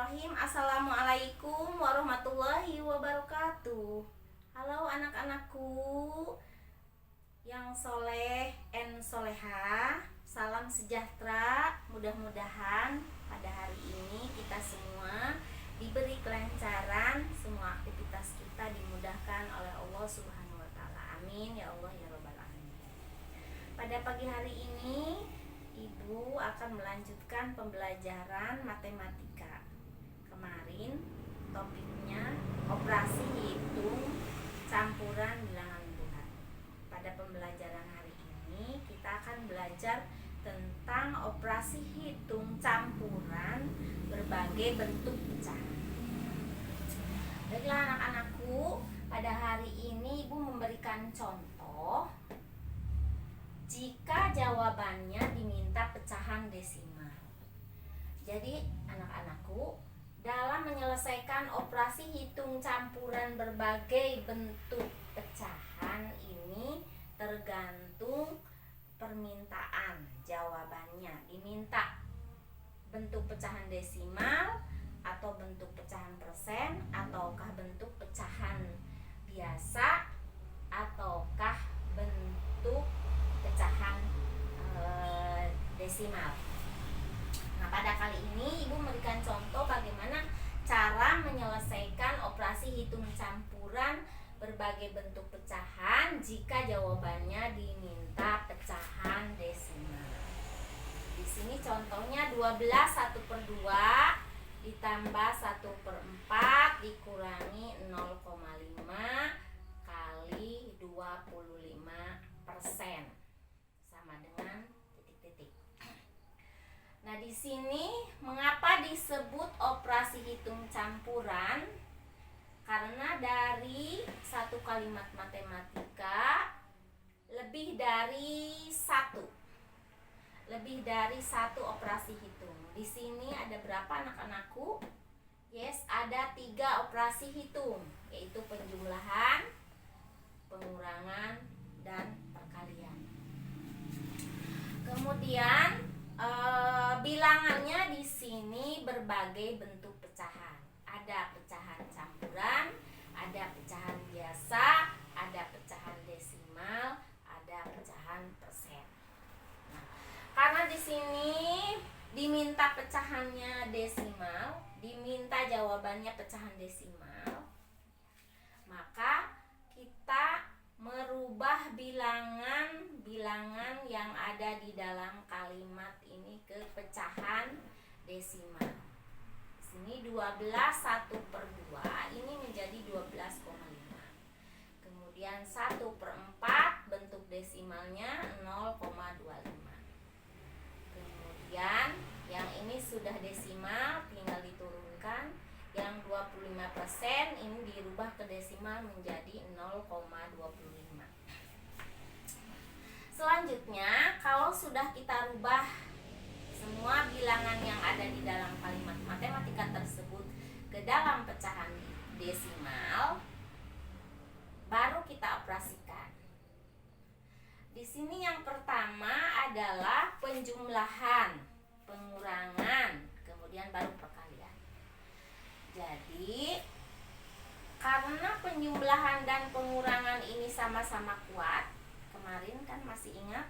Bismillahirrahmanirrahim. Assalamualaikum warahmatullahi wabarakatuh. Halo anak-anakku yang soleh and soleha. Salam sejahtera. Mudah-mudahan pada hari ini kita semua diberi kelancaran, semua aktivitas kita dimudahkan oleh Allah Subhanahu wa taala. Amin ya Allah ya rabbal alamin. Pada pagi hari ini Ibu akan melanjutkan pembelajaran matematika. Kemarin topiknya operasi hitung campuran bilangan bulat. Pada pembelajaran hari ini kita akan belajar tentang operasi hitung campuran berbagai bentuk pecahan. Baiklah anak-anakku, pada hari ini Ibu memberikan contoh jika jawabannya diminta pecahan desimal. Jadi anak-anakku, dalam menyelesaikan operasi hitung campuran berbagai bentuk pecahan ini tergantung permintaan jawabannya. Diminta bentuk pecahan desimal atau bentuk pecahan persen, ataukah bentuk pecahan biasa, ataukah bentuk pecahan desimal. Nah, pada kali ini Ibu memberikan contoh bagaimana cara menyelesaikan operasi hitung campuran berbagai bentuk pecahan jika jawabannya diminta pecahan desimal. Di sini contohnya 12 1/2 ditambah 1/4 dikurangi 0,5 kali 25% sama dengan titik-titik. Nah, di sini mengapa disebut operasi hitung campuran? Karena dari satu kalimat matematika lebih dari satu operasi hitung. Di sini ada berapa anak-anakku? Yes, ada 3 operasi hitung, yaitu penjumlahan, pengurangan, dan perkalian. Kemudian bilangannya di sini berbagai bentuk pecahan. Ada pecahan campuran, ada pecahan biasa, ada pecahan desimal, ada pecahan persen. Nah, karena di sini diminta pecahannya desimal, diminta jawabannya pecahan desimal, maka kita merubah bilangan yang ada di dalam kalimat ini ke pecahan desimal. Di sini 12 1/2 ini menjadi 12,5. Kemudian 1/4 bentuk desimalnya 0,25. Kemudian yang ini sudah desimal, tinggal diturunkan. Yang 25% ini dirubah ke desimal menjadi 0,25. Selanjutnya, kalau sudah kita rubah semua bilangan yang ada di dalam kalimat matematika tersebut ke dalam pecahan desimal, baru kita operasikan. Di sini yang pertama adalah penjumlahan, pengurangan, kemudian baru perkalian. Jadi, karena penjumlahan dan pengurangan ini sama-sama kuat, kemarin kan masih ingat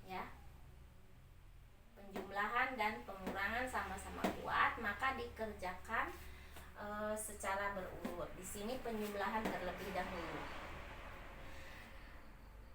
ya, penjumlahan dan pengurangan sama-sama kuat, maka dikerjakan secara berurut. Di sini penjumlahan terlebih dahulu.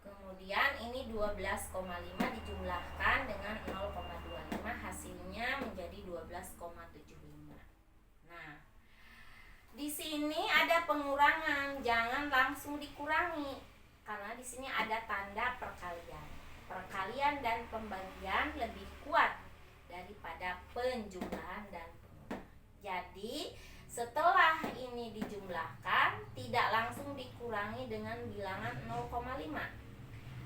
Kemudian ini 12,5 dijumlahkan dengan 0,25, hasilnya menjadi 12,75. Nah, di sini ada pengurangan, jangan langsung dikurangi karena di sini ada tanda perkalian. Perkalian dan pembagian lebih kuat daripada penjumlahan dan pengurangan. Jadi, setelah ini dijumlahkan, tidak langsung dikurangi dengan bilangan 0,5.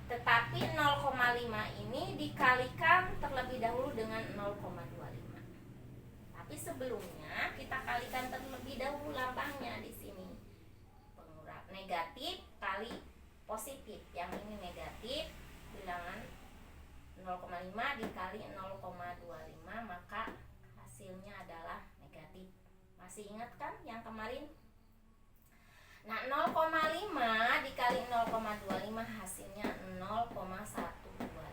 Tetapi 0,5 ini dikalikan terlebih dahulu dengan 0,25. Tapi sebelumnya kita kalikan terlebih dahulu lambangnya di sini. Pengurang negatif kali positif. Yang ini negatif, bilangan 0,5 dikali 0,25, maka hasilnya adalah negatif Masih ingat kan yang kemarin? Nah, 0,5 dikali 0,25 hasilnya 0,125.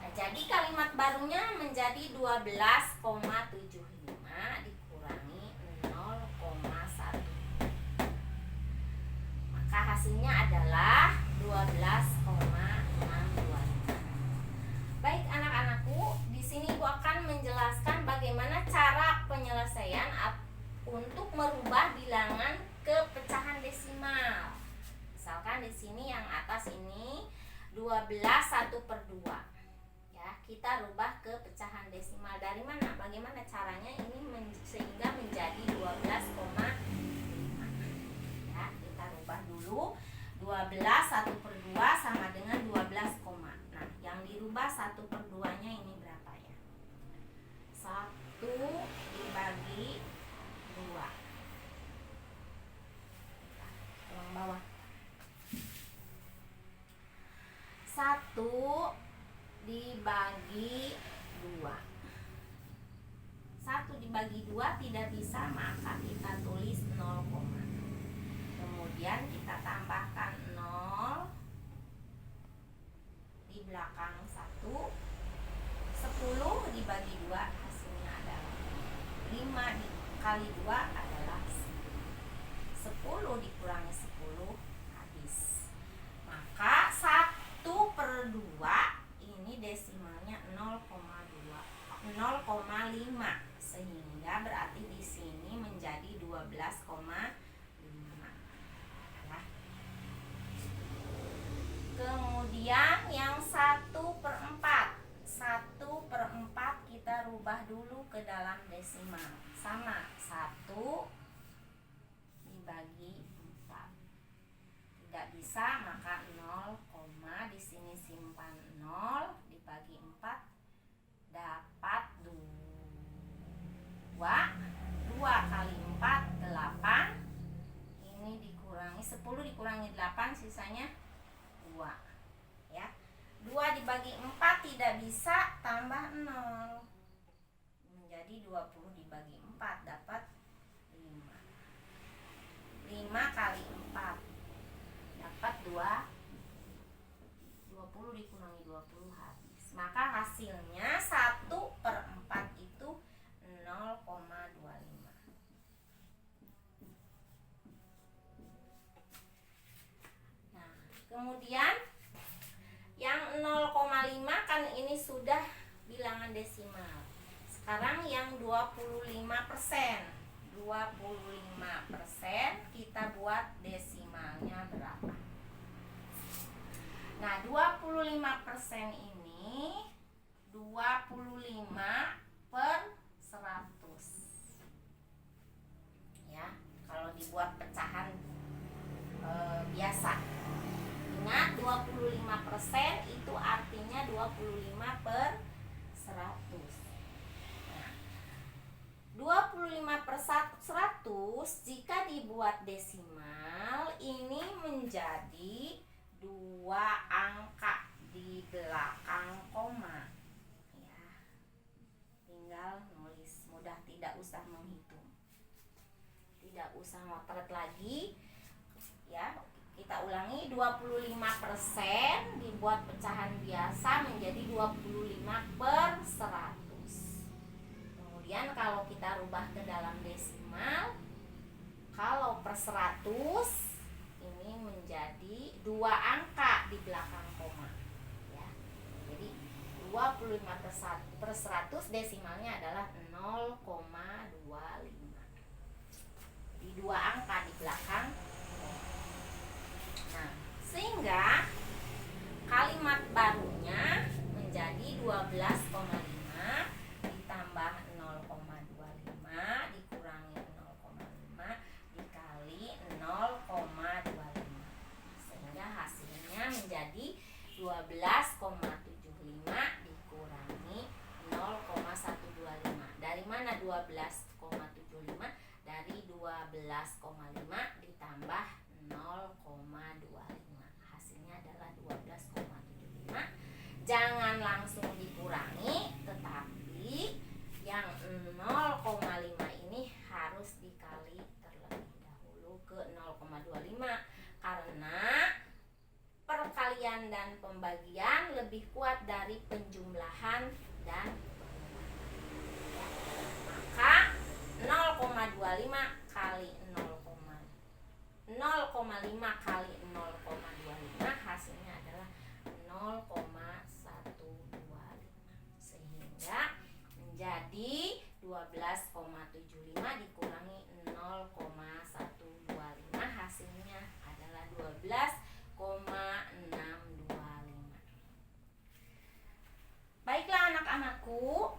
Nah, jadi kalimat barunya menjadi 12,75 dikurangi 0,1. Maka hasilnya adalah 12,625. Baik anak-anakku, di sini Bu akan menjelaskan bagaimana cara penyelesaian untuk merubah bilangan ke pecahan desimal. Misalkan di sini yang atas ini 12/1/2. Ya, kita rubah ke pecahan desimal. Dari mana? Bagaimana caranya ini sehingga menjadi 12,5. Ya, kita rubah dulu. 12/1/2 sama dengan 12, nah yang dirubah 1/2-nya ini berapa ya? 1 dibagi 2. Tuang bawah. 1 dibagi 2. 1 dibagi 2 tidak bisa, maka kita tulis 0, kemudian kita tambahkan 0 di belakang 1. 10 dibagi 2 hasilnya adalah 5 dikali 2 adalah 10 dikurangi 10 habis. Maka 1/2 ini desimalnya 0,5, sehingga berarti di sini menjadi 12,5. Kemudian yang 1/4. 1/4 kita rubah dulu ke dalam desimal. Sama, 1 dibagi 4. Tidak bisa, maka 0, di sini simpan 0 dibagi 4 dapat 2. 2 kali 4 8. Ini dikurangi 10 dikurangi 8 sisanya 2. Ya. 2 dibagi 4 tidak bisa, tambah 0. Menjadi 20 dibagi 4 dapat 5. 5 kali 4 dapat 2. 20 dikurangi 20 habis. Maka hasilnya 1/4 itu 0,25. Nah, kemudian yang 0,5 kan ini sudah bilangan desimal. Sekarang yang 25%. 25% kita buat desimalnya berapa? Nah, 25% ini 25/100. Ya, kalau dibuat pecahan biasa. Ingat, 25% itu artinya 25/100. Nah, 25/100 jika dibuat desimal ini menjadi 2 angka di belakang koma. Ya, tinggal nulis, mudah, tidak usah menghitung, tidak usah motret lagi. Ya, kita ulangi, 25% dibuat pecahan biasa menjadi 25/100. Kemudian kalau kita rubah ke dalam desimal, kalau per 100 ini menjadi 2 angka di belakang koma. Ya. Jadi 25/100 desimalnya adalah 0,25. Di 2 angka di belakang koma. Nah, sehingga kalimat barunya menjadi 12,5 ditambah 0,25 dikurangi 0,5 dikali 0,25, sehingga hasilnya menjadi 12,75 dikurangi 0,125. Dari mana 12,75? Dari 12,5 ditambah 0,25. Hasilnya adalah 12,75. Jangan langsung dikurangi, tetapi yang 0,5 ini 12,75 dikurangi 0,125, hasilnya adalah 12,625. Baiklah anak-anakku,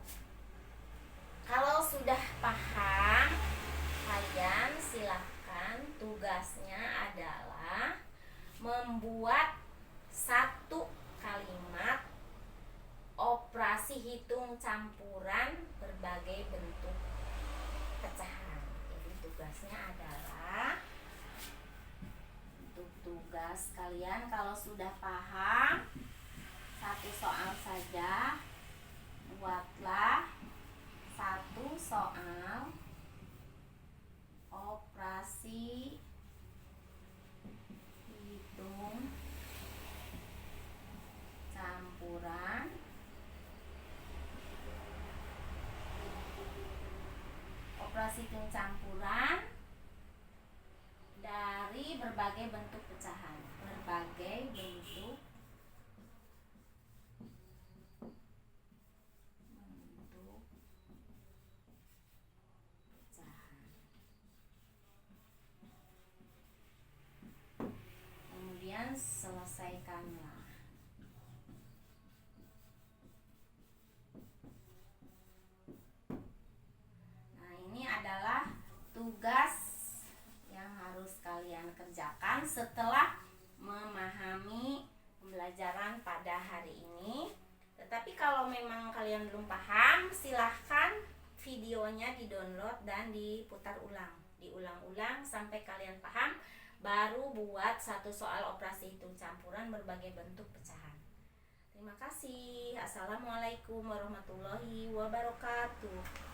kalau sudah paham, kalian silahkan tugasnya adalah membuat satu kalimat operasi hitung campuran berbagai bentuk pecahan. Jadi tugasnya adalah, untuk tugas kalian kalau sudah paham, satu soal saja, buatlah satu soal operasi hitung campuran dari berbagai bentuk pecahan. Berbagai bentuk pecahan. Kemudian selesaikanlah. Tugas yang harus kalian kerjakan setelah memahami pembelajaran pada hari ini. Tetapi kalau memang kalian belum paham, silahkan videonya di-download dan diputar ulang, diulang-ulang sampai kalian paham, baru buat satu soal operasi hitung campuran berbagai bentuk pecahan. Terima kasih. Assalamualaikum warahmatullahi wabarakatuh.